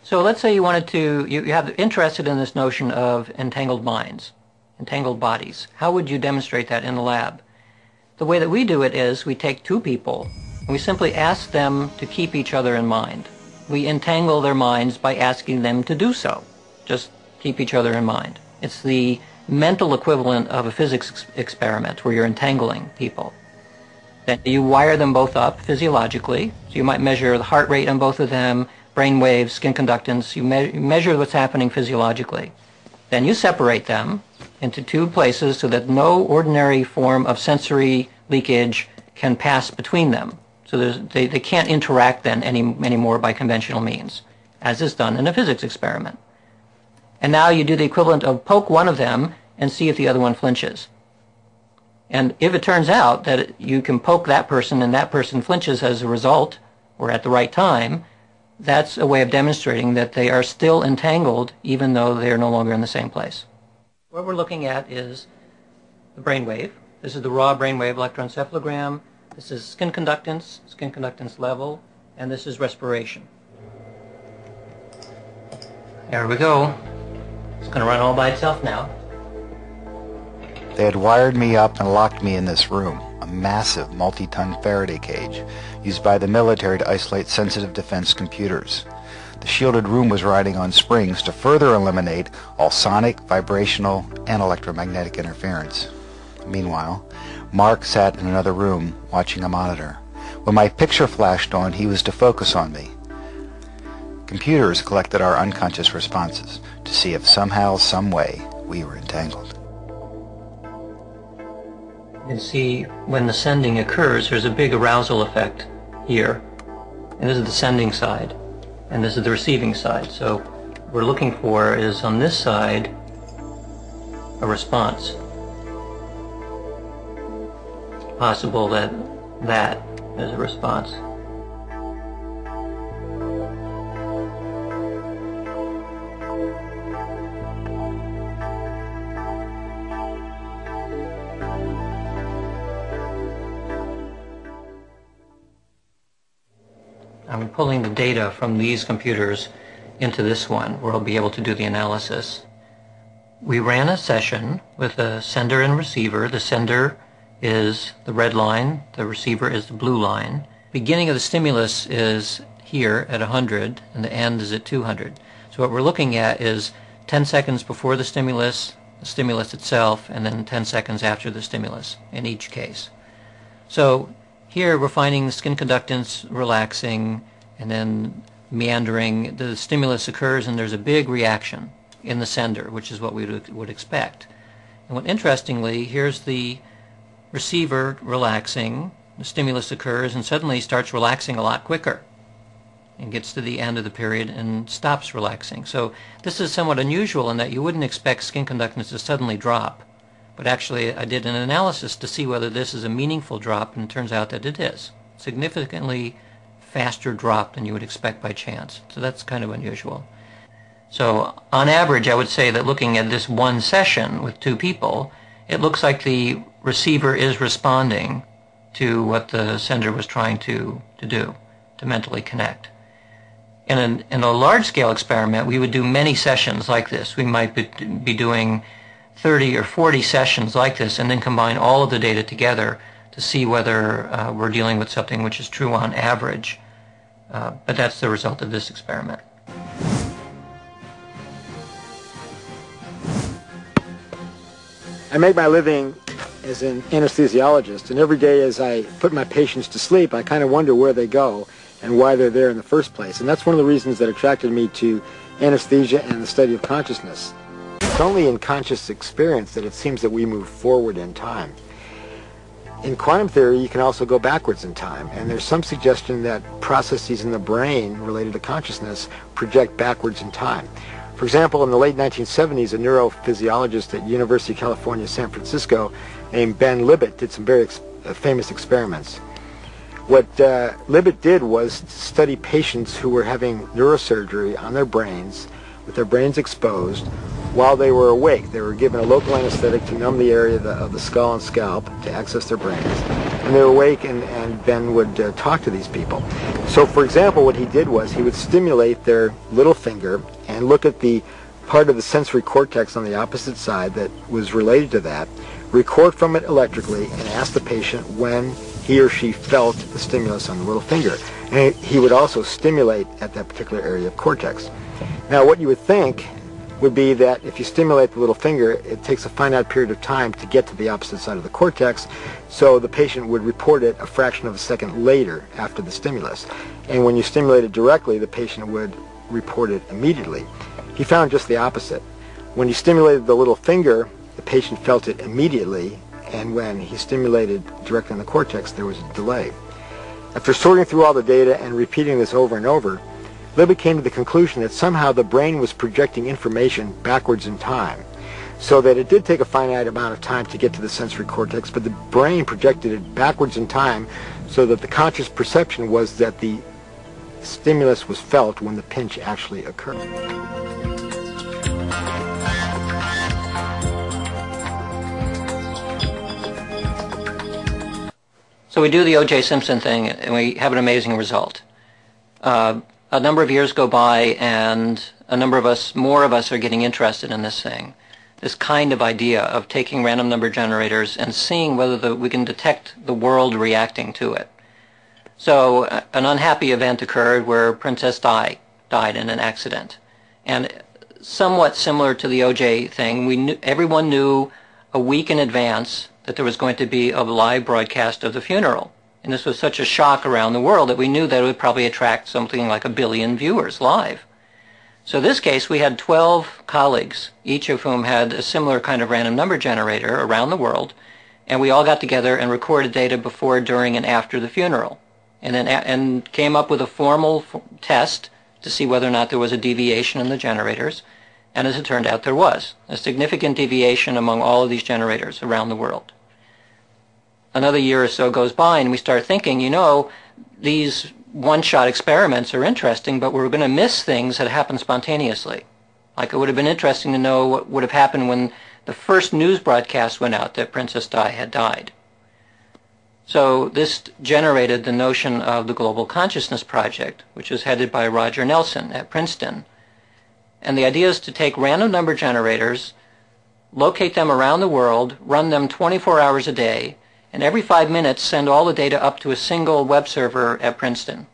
So let's say you wanted to, you have interested in this notion of entangled minds, entangled bodies. How would you demonstrate that in the lab? The way that we do it is we take two people and we simply ask them to keep each other in mind. We entangle their minds by asking them to do so. Just keep each other in mind. It's the mental equivalent of a physics experiment where you're entangling people. Then you wire them both up physiologically. So you might measure the heart rate on both of them, brain waves, skin conductance. You measure what's happening physiologically. Then you separate them into two places so that no ordinary form of sensory leakage can pass between them. So they can't interact then anymore by conventional means, as is done in a physics experiment. And now you do the equivalent of poke one of them and see if the other one flinches. And if it turns out that you can poke that person and that person flinches as a result, or at the right time, that's a way of demonstrating that they are still entangled even though they are no longer in the same place. What we're looking at is the brain wave. This is the raw brain wave electroencephalogram. This is skin conductance level, and this is respiration. There we go. It's going to run all by itself now. They had wired me up and locked me in this room, a massive multi-ton Faraday cage used by the military to isolate sensitive defense computers. The shielded room was riding on springs to further eliminate all sonic, vibrational, and electromagnetic interference. Meanwhile, Mark sat in another room watching a monitor. When my picture flashed on, he was to focus on me. Computers collected our unconscious responses to see if somehow, some way, we were entangled. You can see when the sending occurs, there's a big arousal effect here. And this is the sending side, and this is the receiving side. So what we're looking for is on this side a response. It's possible that that is a response. I'm pulling the data from these computers into this one where I'll be able to do the analysis. We ran a session with a sender and receiver. The sender is the red line, the receiver is the blue line. Beginning of the stimulus is here at 100 and the end is at 200. So what we're looking at is 10 seconds before the stimulus itself, and then 10 seconds after the stimulus in each case. So here we're finding the skin conductance relaxing and then meandering. The stimulus occurs and there's a big reaction in the sender, which is what we would expect. And what interestingly, here's the receiver relaxing, the stimulus occurs and suddenly starts relaxing a lot quicker and gets to the end of the period and stops relaxing. So this is somewhat unusual in that you wouldn't expect skin conductance to suddenly drop. But actually, I did an analysis to see whether this is a meaningful drop, and it turns out that it is. Significantly faster drop than you would expect by chance. So that's kind of unusual. So on average, I would say that looking at this one session with two people, it looks like the receiver is responding to what the sender was trying to do, to mentally connect. In a large-scale experiment, we would do many sessions like this. We might be doing 30 or 40 sessions like this and then combine all of the data together to see whether we're dealing with something which is true on average. But that's the result of this experiment. I make my living as an anesthesiologist, and every day as I put my patients to sleep, I kind of wonder where they go and why they're there in the first place. And that's one of the reasons that attracted me to anesthesia and the study of consciousness. It's only in conscious experience that it seems that we move forward in time. In quantum theory, you can also go backwards in time, and there's some suggestion that processes in the brain related to consciousness project backwards in time. For example, in the late 1970s, a neurophysiologist at University of California, San Francisco, named Ben Libet did some very famous experiments. What Libet did was study patients who were having neurosurgery on their brains, with their brains exposed, while they were awake. They were given a local anesthetic to numb the area of the skull and scalp to access their brains. And they were awake and Ben would talk to these people. So for example, what he did was he would stimulate their little finger and look at the part of the sensory cortex on the opposite side that was related to that, record from it electrically, and ask the patient when he or she felt the stimulus on the little finger. And he would also stimulate at that particular area of cortex. Now what you would think would be that if you stimulate the little finger, it takes a finite period of time to get to the opposite side of the cortex, so the patient would report it a fraction of a second later after the stimulus. And when you stimulate it directly, the patient would report it immediately. He found just the opposite. When he stimulated the little finger, the patient felt it immediately, and when he stimulated directly in the cortex, there was a delay. After sorting through all the data and repeating this over and over, Libby came to the conclusion that somehow the brain was projecting information backwards in time, so that it did take a finite amount of time to get to the sensory cortex, but the brain projected it backwards in time so that the conscious perception was that the stimulus was felt when the pinch actually occurred. So we do the O.J. Simpson thing, and we have an amazing result. A number of years go by, and more of us are getting interested in this thing, this kind of idea of taking random number generators and seeing whether we can detect the world reacting to it. So an unhappy event occurred where Princess Di died in an accident. And somewhat similar to the O.J. thing, everyone knew a week in advance that there was going to be a live broadcast of the funeral. And this was such a shock around the world that we knew that it would probably attract something like 1 billion viewers live. So in this case, we had 12 colleagues, each of whom had a similar kind of random number generator around the world, and we all got together and recorded data before, during, and after the funeral, and came up with a formal test to see whether or not there was a deviation in the generators. And as it turned out, there was a significant deviation among all of these generators around the world. Another year or so goes by, and we start thinking, these one-shot experiments are interesting, but we're going to miss things that happen spontaneously. Like, it would have been interesting to know what would have happened when the first news broadcast went out that Princess Di had died. So this generated the notion of the Global Consciousness Project, which was headed by Roger Nelson at Princeton. And the idea is to take random number generators, locate them around the world, run them 24 hours a day, and every 5 minutes send all the data up to a single web server at Princeton.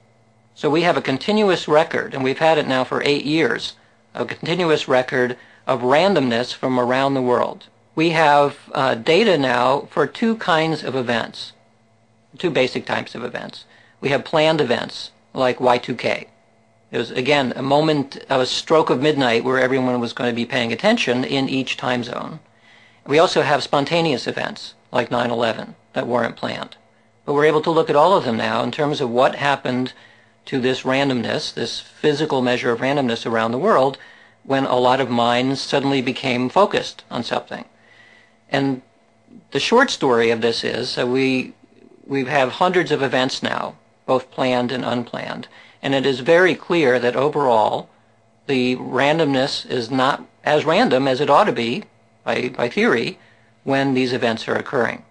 So we have a continuous record, and we've had it now for 8 years, a continuous record of randomness from around the world. We have data now for 2 kinds of events, 2 basic types of events. We have planned events, like Y2K. It was, again, a moment of a stroke of midnight where everyone was going to be paying attention in each time zone. We also have spontaneous events, like 9/11, that weren't planned. But we're able to look at all of them now in terms of what happened to this randomness, this physical measure of randomness around the world, when a lot of minds suddenly became focused on something. And the short story of this is that we have hundreds of events now, both planned and unplanned, and it is very clear that overall the randomness is not as random as it ought to be by theory when these events are occurring.